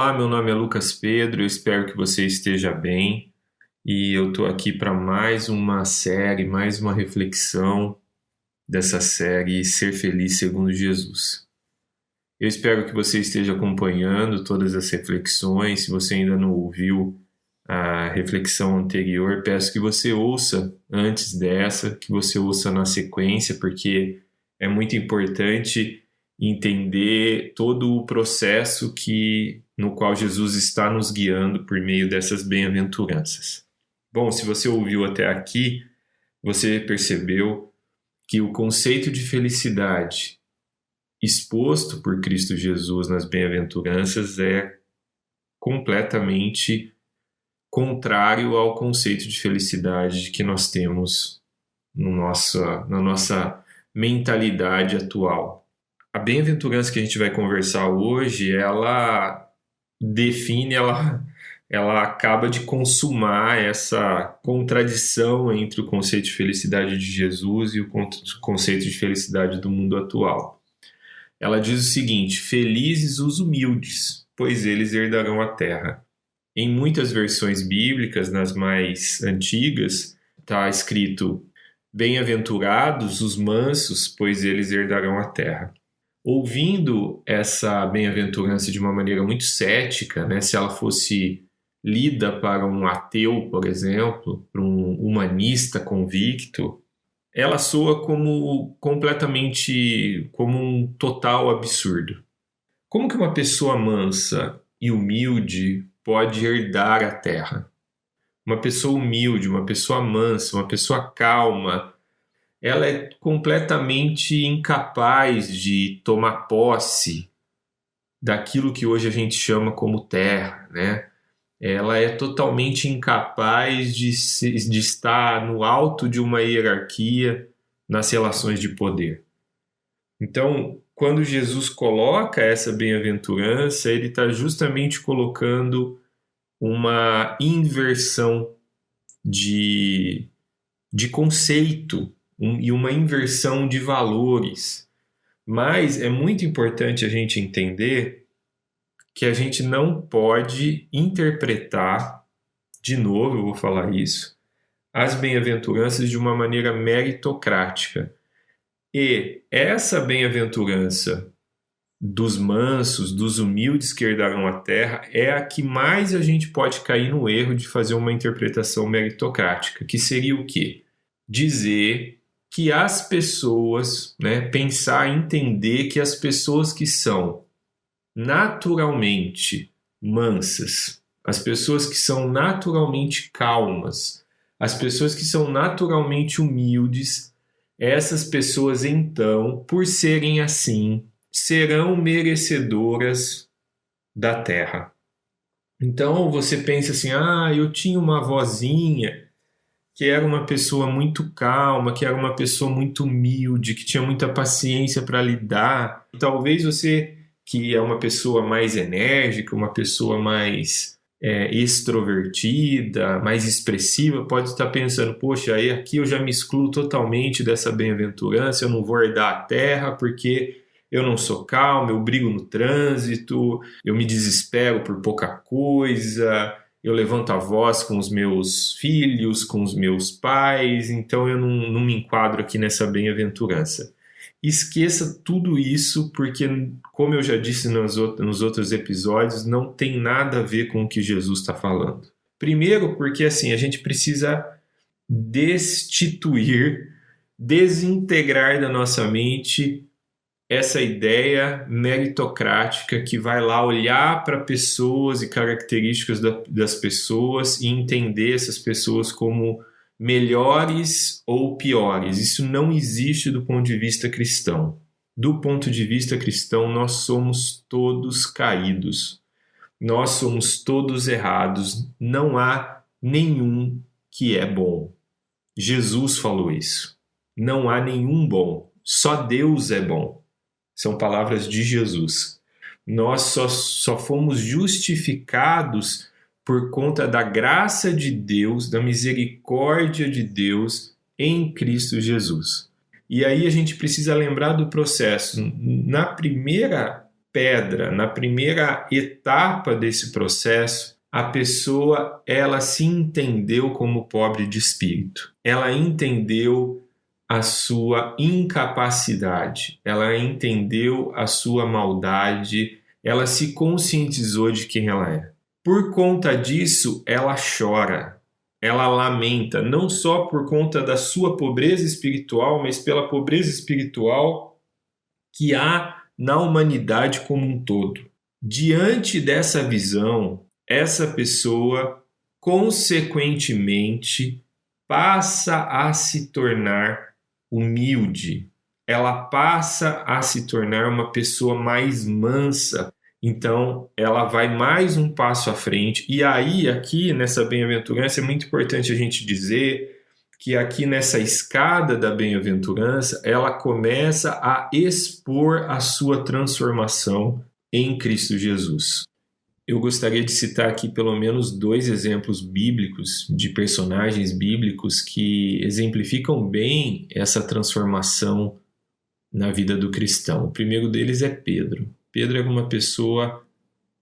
Olá, meu nome é Lucas Pedro, eu espero que você esteja bem e eu estou aqui para mais uma série, mais uma reflexão dessa série Ser Feliz Segundo Jesus. Eu espero que você esteja acompanhando todas as reflexões. Se você ainda não ouviu a reflexão anterior, peço que você ouça antes dessa, que você ouça na sequência, porque é muito importante entender todo o processo no qual Jesus está nos guiando por meio dessas bem-aventuranças. Bom, se você ouviu até aqui, você percebeu que o conceito de felicidade exposto por Cristo Jesus nas bem-aventuranças é completamente contrário ao conceito de felicidade que nós temos na nossa mentalidade atual. A bem-aventurança que a gente vai conversar hoje, ela define, ela acaba de consumar essa contradição entre o conceito de felicidade de Jesus e o conceito de felicidade do mundo atual. Ela diz o seguinte: felizes os humildes, pois eles herdarão a terra. Em muitas versões bíblicas, nas mais antigas, está escrito: bem-aventurados os mansos, pois eles herdarão a terra. Ouvindo essa bem-aventurança de uma maneira muito cética, né, se ela fosse lida para um ateu, por exemplo, para um humanista convicto, ela soa como um total absurdo. Como que uma pessoa mansa e humilde pode herdar a terra? Uma pessoa humilde, uma pessoa mansa, uma pessoa calma, ela é completamente incapaz de tomar posse daquilo que hoje a gente chama como terra, né? Ela é totalmente incapaz de estar no alto de uma hierarquia nas relações de poder. Então, quando Jesus coloca essa bem-aventurança, ele está justamente colocando uma inversão de conceito e uma inversão de valores. Mas é muito importante a gente entender que a gente não pode interpretar, de novo eu vou falar isso, as bem-aventuranças de uma maneira meritocrática. E essa bem-aventurança dos mansos, dos humildes que herdarão a terra, é a que mais a gente pode cair no erro de fazer uma interpretação meritocrática, que seria o quê? Dizer que as pessoas, né, pensar, entender que as pessoas que são naturalmente mansas, as pessoas que são naturalmente calmas, as pessoas que são naturalmente humildes, essas pessoas então, por serem assim, serão merecedoras da terra. Então você pensa assim: eu tinha uma vozinha que era uma pessoa muito calma, que era uma pessoa muito humilde, que tinha muita paciência para lidar. Talvez você, que é uma pessoa mais enérgica, uma pessoa mais extrovertida, mais expressiva, pode estar pensando: poxa, aí aqui eu já me excluo totalmente dessa bem-aventurança, eu não vou herdar a terra porque eu não sou calmo, eu brigo no trânsito, eu me desespero por pouca coisa, eu levanto a voz com os meus filhos, com os meus pais, então eu não me enquadro aqui nessa bem-aventurança. Esqueça tudo isso, porque, como eu já disse nos outros episódios, não tem nada a ver com o que Jesus está falando. Primeiro, porque assim, a gente precisa desintegrar da nossa mente essa ideia meritocrática que vai lá olhar para pessoas e características das pessoas e entender essas pessoas como melhores ou piores. Isso não existe do ponto de vista cristão. Do ponto de vista cristão, nós somos todos caídos. Nós somos todos errados. Não há nenhum que é bom. Jesus falou isso. Não há nenhum bom. Só Deus é bom. São palavras de Jesus. Nós só fomos justificados por conta da graça de Deus, da misericórdia de Deus em Cristo Jesus. E aí a gente precisa lembrar do processo. Na primeira pedra, na primeira etapa desse processo, a pessoa ela se entendeu como pobre de espírito. Ela entendeu a sua incapacidade, ela entendeu a sua maldade, ela se conscientizou de quem ela é. Por conta disso, ela chora, ela lamenta, não só por conta da sua pobreza espiritual, mas pela pobreza espiritual que há na humanidade como um todo. Diante dessa visão, essa pessoa, consequentemente, passa a se tornar humilde. Ela passa a se tornar uma pessoa mais mansa. Então, ela vai mais um passo à frente. E aí, aqui nessa bem-aventurança, é muito importante a gente dizer que aqui nessa escada da bem-aventurança, ela começa a expor a sua transformação em Cristo Jesus. Eu gostaria de citar aqui pelo menos 2 exemplos bíblicos, de personagens bíblicos que exemplificam bem essa transformação na vida do cristão. O primeiro deles é Pedro. Pedro era uma pessoa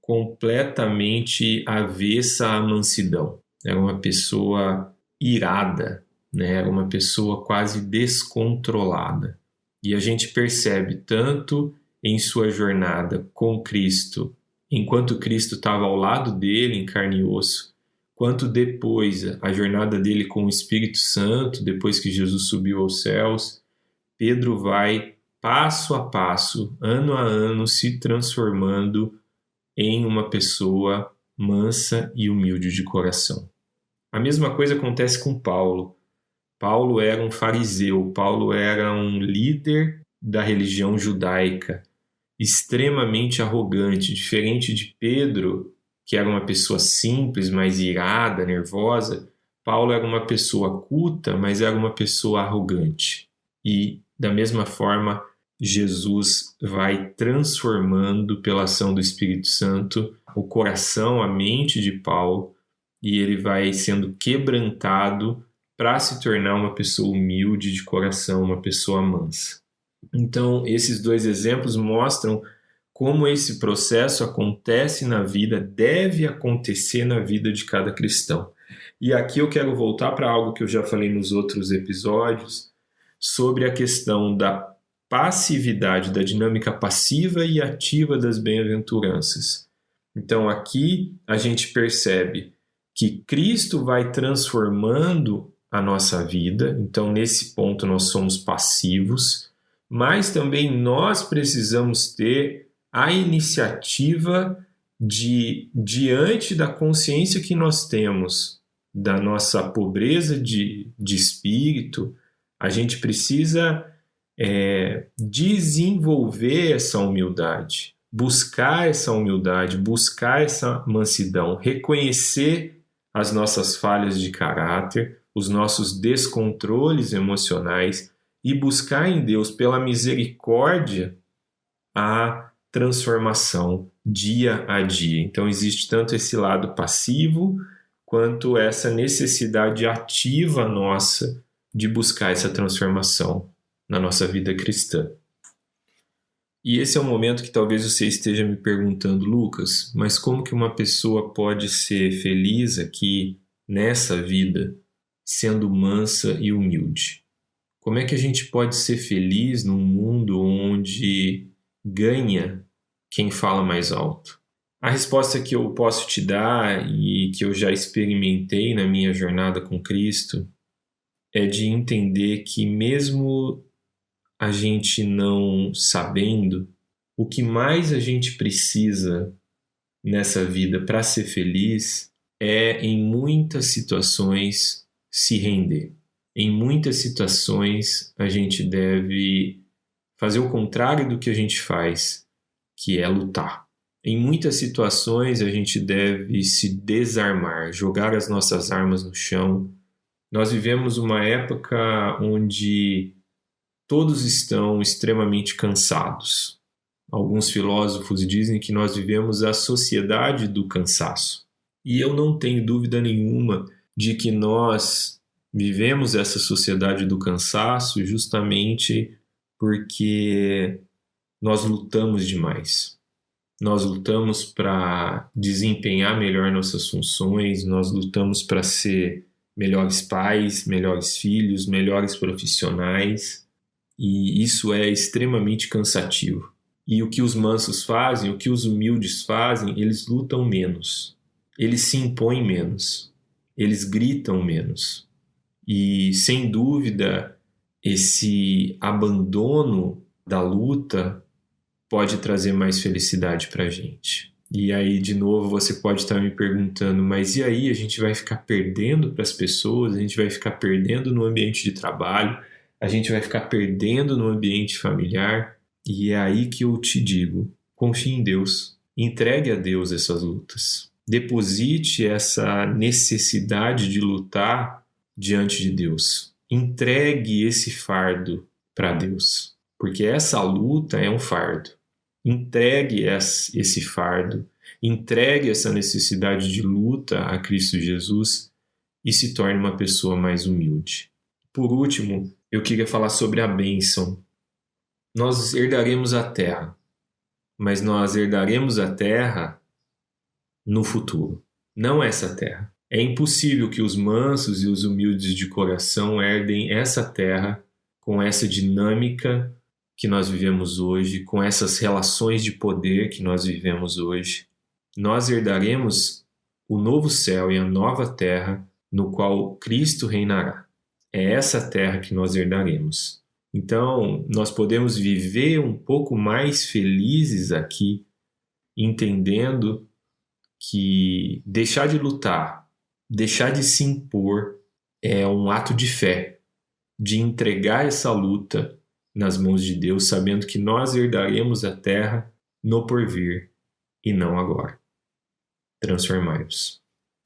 completamente avessa à mansidão. Era uma pessoa irada, né? Era uma pessoa quase descontrolada. E a gente percebe tanto em sua jornada com Cristo, enquanto Cristo estava ao lado dele em carne e osso, quanto depois a jornada dele com o Espírito Santo, depois que Jesus subiu aos céus, Pedro vai passo a passo, ano a ano, se transformando em uma pessoa mansa e humilde de coração. A mesma coisa acontece com Paulo. Paulo era um fariseu, Paulo era um líder da religião judaica, extremamente arrogante, diferente de Pedro, que era uma pessoa simples, mais irada, nervosa. Paulo era uma pessoa culta, mas era uma pessoa arrogante. E, da mesma forma, Jesus vai transformando pela ação do Espírito Santo o coração, a mente de Paulo, e ele vai sendo quebrantado para se tornar uma pessoa humilde de coração, uma pessoa mansa. Então, esses 2 exemplos mostram como esse processo acontece na vida, deve acontecer na vida de cada cristão. E aqui eu quero voltar para algo que eu já falei nos outros episódios, sobre a questão da passividade, da dinâmica passiva e ativa das bem-aventuranças. Então, aqui a gente percebe que Cristo vai transformando a nossa vida, então nesse ponto nós somos passivos, mas também nós precisamos ter a iniciativa de, diante da consciência que nós temos da nossa pobreza de espírito, a gente precisa desenvolver essa humildade, buscar essa humildade, buscar essa mansidão, reconhecer as nossas falhas de caráter, os nossos descontroles emocionais e buscar em Deus, pela misericórdia, a transformação dia a dia. Então existe tanto esse lado passivo quanto essa necessidade ativa nossa de buscar essa transformação na nossa vida cristã. E esse é um momento que talvez você esteja me perguntando, Lucas, mas como que uma pessoa pode ser feliz aqui nessa vida sendo mansa e humilde? Como é que a gente pode ser feliz num mundo onde ganha quem fala mais alto? A resposta que eu posso te dar e que eu já experimentei na minha jornada com Cristo é de entender que mesmo a gente não sabendo, o que mais a gente precisa nessa vida para ser feliz é, em muitas situações, se render. Em muitas situações, a gente deve fazer o contrário do que a gente faz, que é lutar. Em muitas situações, a gente deve se desarmar, jogar as nossas armas no chão. Nós vivemos uma época onde todos estão extremamente cansados. Alguns filósofos dizem que nós vivemos a sociedade do cansaço. E eu não tenho dúvida nenhuma de que nós vivemos essa sociedade do cansaço justamente porque nós lutamos demais. nós lutamos para desempenhar melhor nossas funções, nós lutamos para ser melhores pais, melhores filhos, melhores profissionais, e isso é extremamente cansativo. E o que os mansos fazem, o que os humildes fazem, eles lutam menos, eles se impõem menos, eles gritam menos. E, sem dúvida, esse abandono da luta pode trazer mais felicidade para a gente. E aí, de novo, você pode estar me perguntando, mas e aí, a gente vai ficar perdendo para as pessoas, a gente vai ficar perdendo no ambiente de trabalho, a gente vai ficar perdendo no ambiente familiar? E é aí que eu te digo, confie em Deus, entregue a Deus essas lutas, deposite essa necessidade de lutar diante de Deus, entregue esse fardo para Deus, porque essa luta é um fardo. Entregue esse fardo, entregue essa necessidade de luta a Cristo Jesus e se torne uma pessoa mais humilde. Por último, eu queria falar sobre a bênção. Nós herdaremos a terra, mas nós herdaremos a terra no futuro, não essa terra. É impossível que os mansos e os humildes de coração herdem essa terra com essa dinâmica que nós vivemos hoje, com essas relações de poder que nós vivemos hoje. Nós herdaremos o novo céu e a nova terra no qual Cristo reinará. É essa terra que nós herdaremos. Então, nós podemos viver um pouco mais felizes aqui, entendendo que deixar de lutar, deixar de se impor é um ato de fé, de entregar essa luta nas mãos de Deus, sabendo que nós herdaremos a terra no porvir e não agora. Transformai-vos.